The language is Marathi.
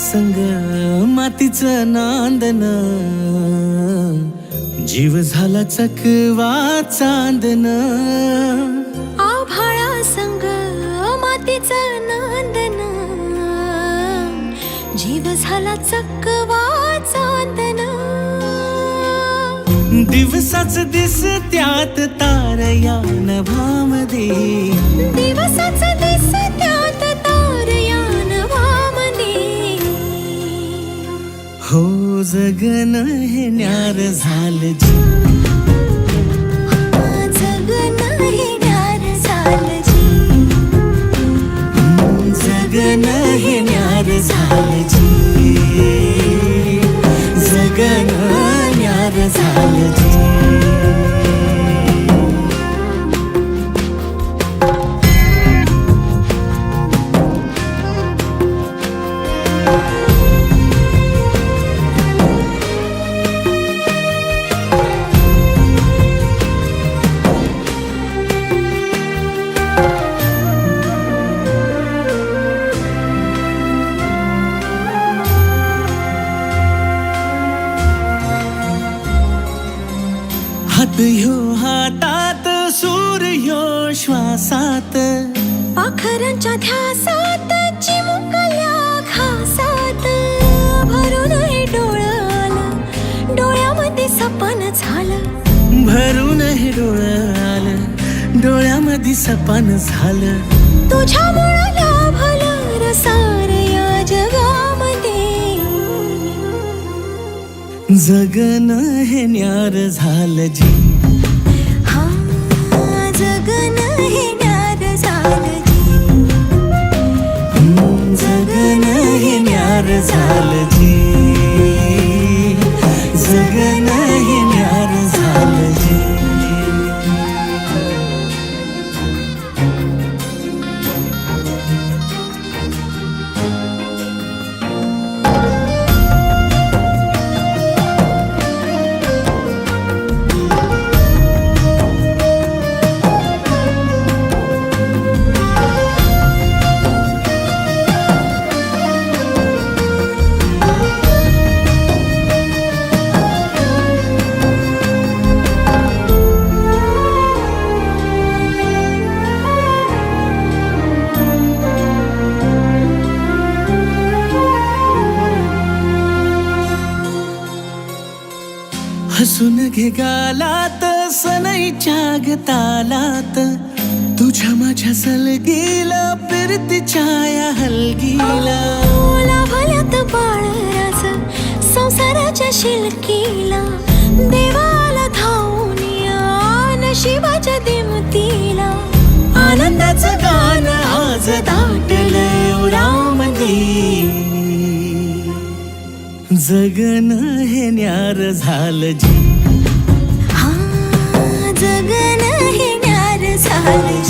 संग मातीचं नांदन, जीव झाला चकवा चांदन. आभाळा संग मातीचं नांदन, जीव झाला चकवा चांदन. दिवसाच दिसत्यात तार या नभामध्ये, दिवसाच दिसत्यात तार या नभामध्ये. हो जगन हे न्यार झालं जी, जगन हे न्यार झालं जी, जगन हे न्यार झालं जी, जगन न्यार झालं जी. हात ह्यो हातात, सूर ह्यो श्वासात, पाखरांच्या ध्यासात, चिमुकल्या घासात. भरून हे डोळं आलं, डोळ्यामध्ये सपन झालं. भरून हे डोळं आलं, डोळ्यामध्ये सपन झालं. तुझ्यामुळं लाभलं रसार या जगामध्ये. जगन हे न्यार झालं जी, हा जगन हे न्यार झालं जी, जगन हे न्यार झालं जी, जगन हे न्यार झालं जी. हसून घे गालात, सनईच्या गतालात, तुझ्या माझ्या सलगीला, फिरतीच्या या हलगीला. लाभल्यात बाळराज संसाराच्या शिलकीला. देवाला धावून या नशिबाच्या दिमतीला. आनंदाचं गाण आज दाटलं उरामध्ये. जगन हे न्यार झालं जी, हा जगन हे न्यार झालं